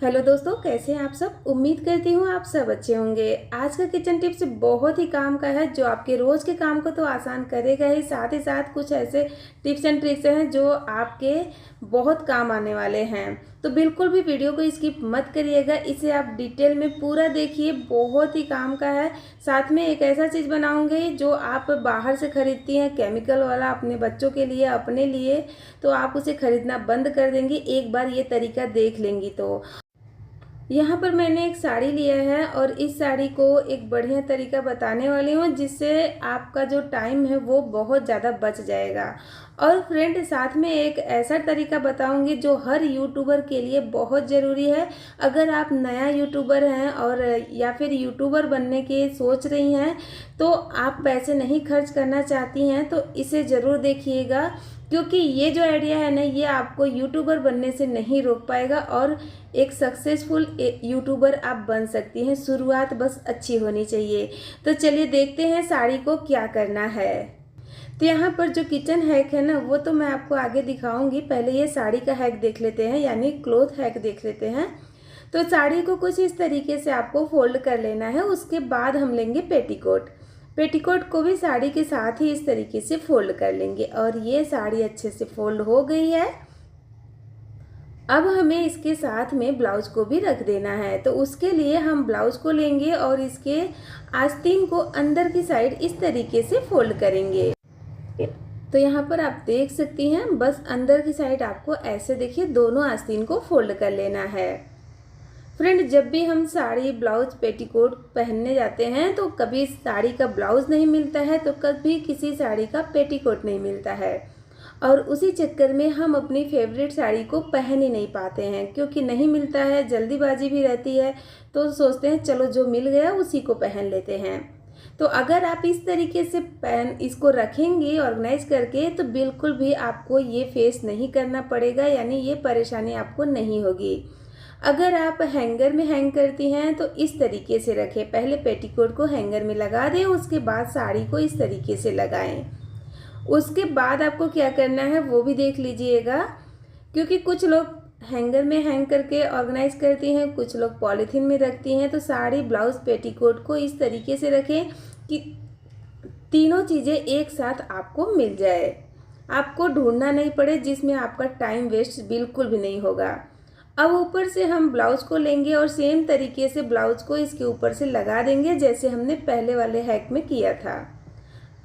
Hello दोस्तों, कैसे हैं आप सब। उम्मीद करती हूँ आप सब अच्छे होंगे। आज का किचन टिप्स बहुत ही काम का है जो आपके रोज़ के काम को तो आसान करेगा ही साथ कुछ ऐसे टिप्स एंड ट्रिक्स हैं जो आपके बहुत काम आने वाले हैं। तो बिल्कुल भी वीडियो को स्किप मत करिएगा, इसे आप डिटेल में पूरा देखिए, बहुत ही काम का है। साथ में एक ऐसा चीज़ बनाऊंगे जो आप बाहर से खरीदती हैं केमिकल वाला अपने बच्चों के लिए, अपने लिए, तो आप उसे खरीदना बंद कर देंगी एक बार ये तरीका देख लेंगी तो। यहाँ पर मैंने एक साड़ी लिया है और इस साड़ी को एक बढ़िया तरीका बताने वाली हूँ जिससे आपका जो टाइम है वो बहुत ज़्यादा बच जाएगा। और फ्रेंड, साथ में एक ऐसा तरीका बताऊंगी जो हर यूट्यूबर के लिए बहुत ज़रूरी है। अगर आप नया यूट्यूबर हैं और या फिर यूट्यूबर बनने की सोच रही हैं, तो आप पैसे नहीं खर्च करना चाहती हैं, तो इसे ज़रूर देखिएगा, क्योंकि ये जो आइडिया है ना, ये आपको यूट्यूबर बनने से नहीं रोक पाएगा और एक सक्सेसफुल यूट्यूबर आप बन सकती हैं। शुरुआत बस अच्छी होनी चाहिए। तो चलिए देखते हैं साड़ी को क्या करना है। तो यहाँ पर जो किचन हैक है ना, वो तो मैं आपको आगे दिखाऊंगी। पहले ये साड़ी का हैक देख लेते हैं, यानी क्लोथ हैक देख लेते हैं। तो साड़ी को कुछ इस तरीके से आपको फोल्ड कर लेना है। उसके बाद हम लेंगे पेटीकोट। पेटीकोट को भी साड़ी के साथ ही इस तरीके से फोल्ड कर लेंगे और ये साड़ी अच्छे से फोल्ड हो गई है। अब हमें इसके साथ में ब्लाउज को भी रख देना है। तो उसके लिए हम ब्लाउज को लेंगे और इसके आस्तीन को अंदर की साइड इस तरीके से फोल्ड करेंगे। तो यहाँ पर आप देख सकती हैं, बस अंदर की साइड आपको ऐसे देखिए दोनों आस्तीन को फोल्ड कर लेना है। फ्रेंड, जब भी हम साड़ी, ब्लाउज, पेटीकोट पहनने जाते हैं तो कभी साड़ी का ब्लाउज नहीं मिलता है तो कभी किसी साड़ी का पेटीकोट नहीं मिलता है, और उसी चक्कर में हम अपनी फेवरेट साड़ी को पहन ही नहीं पाते हैं। क्योंकि नहीं मिलता है, जल्दीबाजी भी रहती है, तो सोचते हैं चलो जो मिल गया उसी को पहन लेते हैं। तो अगर आप इस तरीके से इसको रखेंगे ऑर्गेनाइज करके, तो बिल्कुल भी आपको ये फेस नहीं करना पड़ेगा, यानी ये परेशानी आपको नहीं होगी। अगर आप हैंगर में हैंग करती हैं तो इस तरीके से रखें। पहले पेटीकोट को हैंगर में लगा दें, उसके बाद साड़ी को इस तरीके से लगाएं। उसके बाद आपको क्या करना है वो भी देख लीजिएगा, क्योंकि कुछ लोग हैंगर में हैंग करके ऑर्गेनाइज करती हैं, कुछ लोग पॉलीथीन में रखती हैं। तो साड़ी, ब्लाउज, पेटीकोट को इस तरीके से रखें कि तीनों चीज़ें एक साथ आपको मिल जाए, आपको ढूंढना नहीं पड़े, जिसमें आपका टाइम वेस्ट बिल्कुल भी नहीं होगा। अब ऊपर से हम ब्लाउज को लेंगे और सेम तरीके से ब्लाउज को इसके ऊपर से लगा देंगे जैसे हमने पहले वाले हैक में किया था।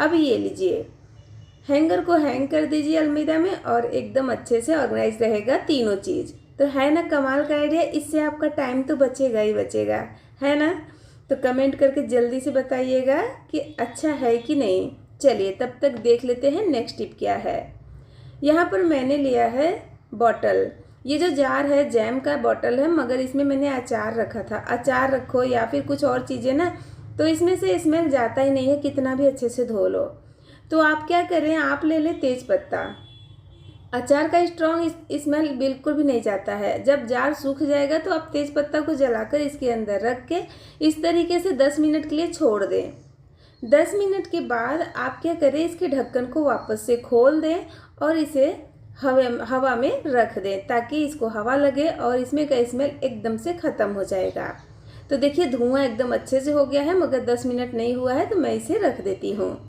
अब ये लीजिए, हैंगर को हैंग कर दीजिए अलमीरा में और एकदम अच्छे से ऑर्गेनाइज रहेगा तीनों चीज़। तो है ना कमाल का आइडिया, इससे आपका टाइम तो बचेगा ही बचेगा, है ना। तो कमेंट करके जल्दी से बताइएगा कि अच्छा है कि नहीं। चलिए तब तक देख लेते हैं नेक्स्ट टिप क्या है। यहाँ पर मैंने लिया है बॉटल। ये जो जार है जैम का बॉटल है, मगर इसमें मैंने अचार रखा था। अचार रखो या फिर कुछ और चीज़ें ना, तो इसमें से स्मेल जाता ही नहीं है, कितना भी अच्छे से धो लो। तो आप क्या करें, आप ले लें तेज पत्ता। अचार का स्ट्रॉन्ग स्मेल बिल्कुल भी नहीं जाता है। जब जार सूख जाएगा तो आप तेज पत्ता को जलाकर इसके अंदर रख के इस तरीके से 10 मिनट के लिए छोड़ दें। 10 मिनट के बाद आप क्या करें, इसके ढक्कन को वापस से खोल दें और इसे हवा में रख दें, ताकि इसको हवा लगे और इसमें का स्मेल एकदम से ख़त्म हो जाएगा। तो देखिए धुआं एकदम अच्छे से हो गया है, मगर 10 मिनट नहीं हुआ है, तो मैं इसे रख देती हूँ।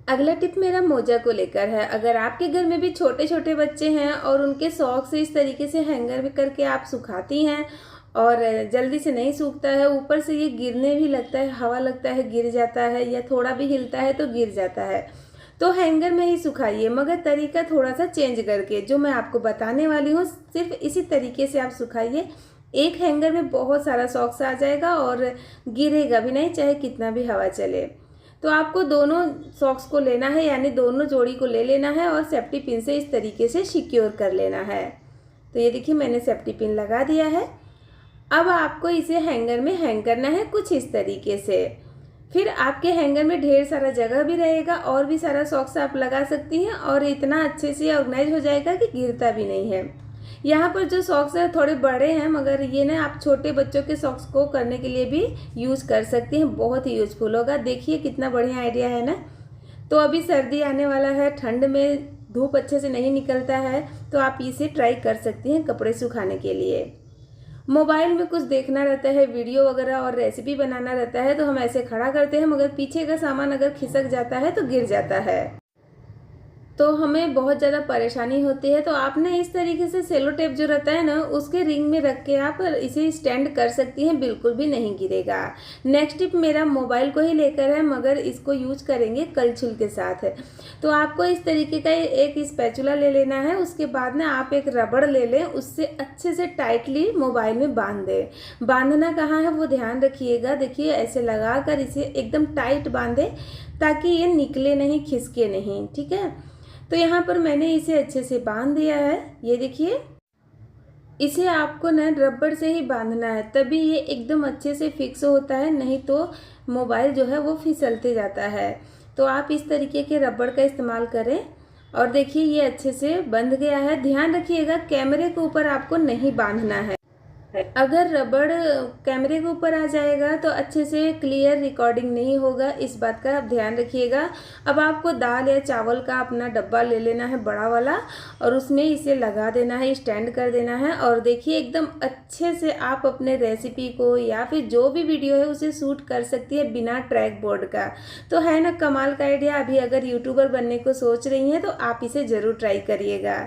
अगला टिप मेरा मोजा को लेकर है। अगर आपके घर में भी छोटे छोटे बच्चे हैं और उनके शौक से इस तरीके से हैंगर में करके आप सुखाती हैं और जल्दी से नहीं सूखता है, ऊपर से ये गिरने भी लगता है, हवा लगता है गिर जाता है, या थोड़ा भी हिलता है तो गिर जाता है, तो हैंगर में ही सुखाइए, मगर तरीका थोड़ा सा चेंज करके। जो मैं आपको बताने वाली हूँ सिर्फ इसी तरीके से आप सुखाइए। एक हैंगर में बहुत सारा सॉक्स आ जाएगा और गिरेगा भी नहीं, चाहे कितना भी हवा चले। तो आपको दोनों सॉक्स को लेना है, यानी दोनों जोड़ी को ले लेना है और सेफ्टी पिन से इस तरीके से सिक्योर कर लेना है। तो ये देखिए मैंने सेफ्टी पिन लगा दिया है। अब आपको इसे हैंगर में हैंग करना है कुछ इस तरीके से। फिर आपके हैंगर में ढेर सारा जगह भी रहेगा और भी सारा सॉक्स आप लगा सकती हैं और इतना अच्छे से ऑर्गेनाइज हो जाएगा कि गिरता भी नहीं है। यहाँ पर जो सॉक्स है थोड़े बड़े हैं, मगर ये ना आप छोटे बच्चों के सॉक्स को करने के लिए भी यूज़ कर सकती हैं, बहुत ही यूजफुल होगा। देखिए कितना बढ़िया आइडिया है ना। तो अभी सर्दी आने वाला है, ठंड में धूप अच्छे से नहीं निकलता है, तो आप इसे ट्राई कर सकती हैं कपड़े सुखाने के लिए। मोबाइल में कुछ देखना रहता है, वीडियो वगैरह और रेसिपी बनाना रहता है, तो हम ऐसे खड़ा करते हैं, मगर पीछे का सामान अगर खिसक जाता है तो गिर जाता है, तो हमें बहुत ज़्यादा परेशानी होती है। तो आपने इस तरीके से सेलो टेप जो रहता है ना, उसके रिंग में रख के आप इसे स्टैंड कर सकती हैं, बिल्कुल भी नहीं गिरेगा। नेक्स्ट टिप मेरा मोबाइल को ही लेकर है, मगर इसको यूज करेंगे कलछुल के साथ है। तो आपको इस तरीके का एक स्पैचुला ले लेना है, उसके बाद ना आप एक रबड़ ले लें, उससे अच्छे से टाइटली मोबाइल में बांध दें। बांधना कहाँ है वो ध्यान रखिएगा। देखिए ऐसे लगा कर इसे एकदम टाइट बांधे, ताकि ये निकले नहीं, खिसके नहीं, ठीक है। तो यहाँ पर मैंने इसे अच्छे से बांध दिया है। ये देखिए, इसे आपको ना रबड़ से ही बांधना है, तभी ये एकदम अच्छे से फिक्स होता है, नहीं तो मोबाइल जो है वो फिसलते जाता है। तो आप इस तरीके के रबड़ का इस्तेमाल करें। और देखिए ये अच्छे से बंध गया है। ध्यान रखिएगा कैमरे के ऊपर आपको नहीं बांधना है। अगर रबड़ कैमरे के ऊपर आ जाएगा तो अच्छे से क्लियर रिकॉर्डिंग नहीं होगा, इस बात का आप ध्यान रखिएगा। अब आपको दाल या चावल का अपना डब्बा ले लेना है, बड़ा वाला, और उसमें इसे लगा देना है, स्टैंड कर देना है। और देखिए एकदम अच्छे से आप अपने रेसिपी को या फिर जो भी वीडियो है उसे शूट कर सकती है बिना ट्रैक बोर्ड का। तो है ना कमाल का आइडिया। अभी अगर यूट्यूबर बनने को सोच रही हैं तो आप इसे ज़रूर ट्राई करिएगा।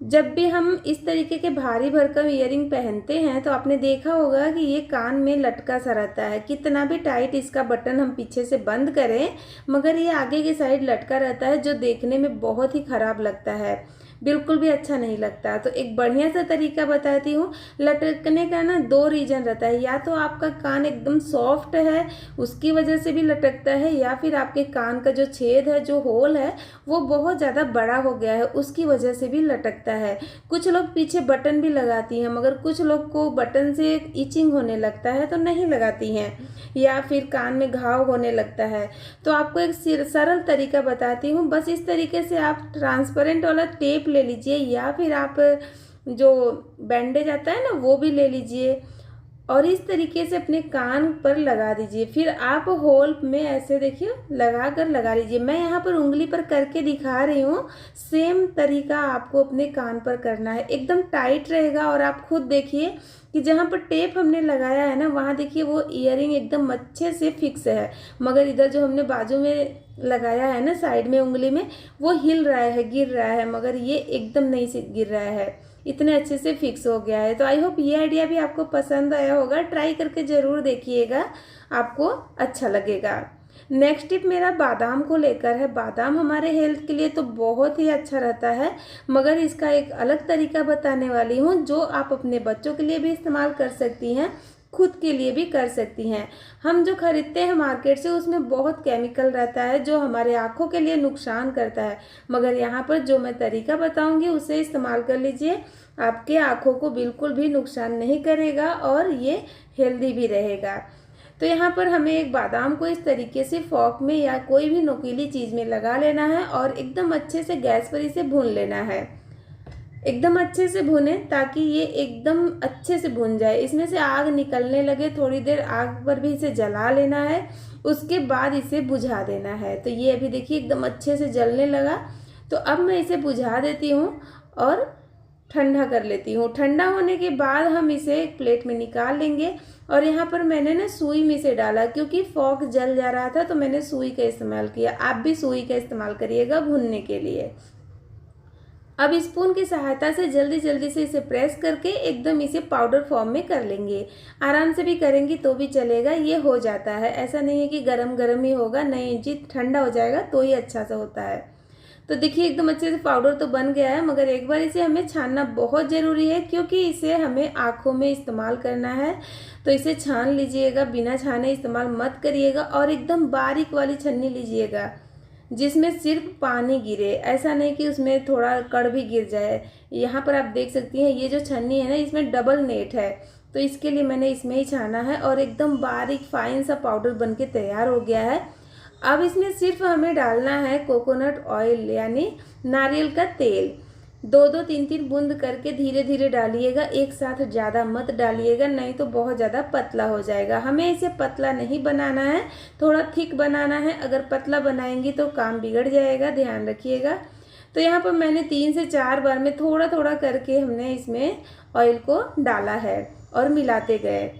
जब भी हम इस तरीके के भारी भरकम ईयरिंग पहनते हैं तो आपने देखा होगा कि ये कान में लटका सा रहता है। कितना भी टाइट इसका बटन हम पीछे से बंद करें, मगर ये आगे की साइड लटका रहता है, जो देखने में बहुत ही ख़राब लगता है, बिल्कुल भी अच्छा नहीं लगता। तो एक बढ़िया सा तरीका बताती हूँ। लटकने का ना दो रीज़न रहता है, या तो आपका कान एकदम सॉफ्ट है उसकी वजह से भी लटकता है, या फिर आपके कान का जो छेद है, जो होल है, वो बहुत ज़्यादा बड़ा हो गया है, उसकी वजह से भी लटकता है। कुछ लोग पीछे बटन भी लगाती हैं, मगर कुछ लोग को बटन से इचिंग होने लगता है तो नहीं लगाती हैं, या फिर कान में घाव होने लगता है। तो आपको एक सरल तरीका बताती हूँ। बस इस तरीके से आप ट्रांसपेरेंट वाला टेप ले लीजिए, या फिर आप जो बैंडेज आता है ना वो भी ले लीजिए, और इस तरीके से अपने कान पर लगा दीजिए। फिर आप होल में ऐसे देखिए लगा लीजिए। मैं यहाँ पर उंगली पर करके दिखा रही हूँ, सेम तरीका आपको अपने कान पर करना है। एकदम टाइट रहेगा, और आप खुद देखिए कि जहाँ पर टेप हमने लगाया है ना, वहाँ देखिए वो ईयरिंग एकदम अच्छे से फिक्स है, मगर इधर जो हमने बाजू में लगाया है ना साइड में उंगली में, वो हिल रहा है, गिर रहा है, मगर ये एकदम नहीं से गिर रहा है, इतने अच्छे से फिक्स हो गया है। तो आई होप ये आइडिया भी आपको पसंद आया होगा। ट्राई करके ज़रूर देखिएगा, आपको अच्छा लगेगा। नेक्स्ट टिप मेरा बादाम को लेकर है। बादाम हमारे हेल्थ के लिए तो बहुत ही अच्छा रहता है, मगर इसका एक अलग तरीका बताने वाली हूँ, जो आप अपने बच्चों के लिए भी इस्तेमाल कर सकती हैं, खुद के लिए भी कर सकती हैं। हम जो खरीदते हैं मार्केट से, उसमें बहुत केमिकल रहता है जो हमारे आँखों के लिए नुकसान करता है, मगर यहाँ पर जो मैं तरीका बताऊँगी उसे इस्तेमाल कर लीजिए, आपके आँखों को बिल्कुल भी नुकसान नहीं करेगा और ये हेल्दी भी रहेगा। तो यहाँ पर हमें एक बादाम को इस तरीके से फॉक में या कोई भी नुकीली चीज़ में लगा लेना है, और एकदम अच्छे से गैस पर इसे भून लेना है। एकदम अच्छे से भुनें ताकि ये एकदम अच्छे से भुन जाए, इसमें से आग निकलने लगे, थोड़ी देर आग पर भी इसे जला लेना है, उसके बाद इसे बुझा देना है। तो ये अभी देखिए एकदम अच्छे से जलने लगा। तो अब मैं इसे बुझा देती हूँ और ठंडा कर लेती हूँ। ठंडा होने के बाद हम इसे एक प्लेट में निकाल लेंगे। और यहाँ पर मैंने ना सुई में से डाला, क्योंकि फॉक जल जा रहा था तो मैंने सुई का इस्तेमाल किया। आप भी सुई का इस्तेमाल करिएगा भुनने के लिए। अब स्पून की सहायता से जल्दी जल्दी से इसे प्रेस करके एकदम इसे पाउडर फॉर्म में कर लेंगे। आराम से भी करेंगी तो भी चलेगा, ये हो जाता है। ऐसा नहीं है कि गरम गरम ही होगा, नहीं जी, ठंडा हो जाएगा तो ही अच्छा सा होता है। तो देखिए एकदम अच्छे से पाउडर तो बन गया है, मगर एक बार इसे हमें छानना बहुत ज़रूरी है, क्योंकि इसे हमें आँखों में इस्तेमाल करना है। तो इसे छान लीजिएगा, बिना छाने इस्तेमाल मत करिएगा, और एकदम बारीक वाली छन्नी लीजिएगा जिसमें सिर्फ पानी गिरे, ऐसा नहीं कि उसमें थोड़ा कण भी गिर जाए। यहाँ पर आप देख सकती हैं ये जो छन्नी है ना, इसमें डबल नेट है, तो इसके लिए मैंने इसमें ही छाना है, और एकदम बारीक फाइन सा पाउडर बनके तैयार हो गया है। अब इसमें सिर्फ हमें डालना है कोकोनट ऑयल, यानी नारियल का तेल। 2-2 3-3 बूंद करके धीरे धीरे डालिएगा, एक साथ ज़्यादा मत डालिएगा, नहीं तो बहुत ज़्यादा पतला हो जाएगा। हमें इसे पतला नहीं बनाना है, थोड़ा थिक बनाना है। अगर पतला बनाएंगी तो काम बिगड़ जाएगा, ध्यान रखिएगा। तो यहाँ पर मैंने 3 से 4 बार में थोड़ा थोड़ा करके हमने इसमें ऑयल को डाला है। और मिलाते गए।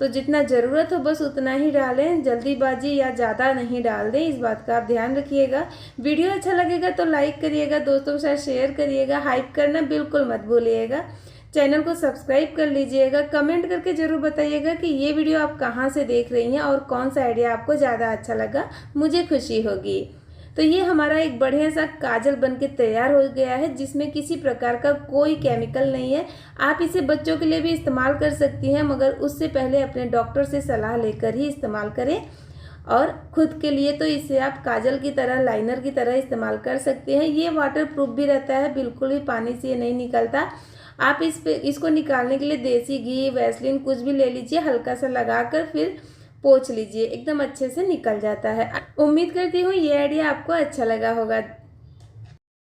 तो जितना ज़रूरत हो बस उतना ही डालें, जल्दीबाजी या ज़्यादा नहीं डाल दें, इस बात का आप ध्यान रखिएगा। वीडियो अच्छा लगेगा तो लाइक करिएगा, दोस्तों के साथ शेयर करिएगा, हाइप करना बिल्कुल मत भूलिएगा। चैनल को सब्सक्राइब कर लीजिएगा। कमेंट करके ज़रूर बताइएगा कि ये वीडियो आप कहाँ से देख रही हैं और कौन सा आइडिया आपको ज़्यादा अच्छा लगा, मुझे खुशी होगी। तो ये हमारा एक बढ़िया सा काजल बनके तैयार हो गया है, जिसमें किसी प्रकार का कोई केमिकल नहीं है। आप इसे बच्चों के लिए भी इस्तेमाल कर सकती हैं, मगर उससे पहले अपने डॉक्टर से सलाह लेकर ही इस्तेमाल करें। और खुद के लिए तो इसे आप काजल की तरह, लाइनर की तरह इस्तेमाल कर सकते हैं। ये वाटर प्रूफ भी रहता है, बिल्कुल भी पानी से ये नहीं निकलता। आप इसको निकालने के लिए देसी घी, वैसलीन कुछ भी ले लीजिए, हल्का सा लगाकर फिर पोंछ लीजिए, एकदम अच्छे से निकल जाता है। उम्मीद करती हूँ ये आइडिया आपको अच्छा लगा होगा।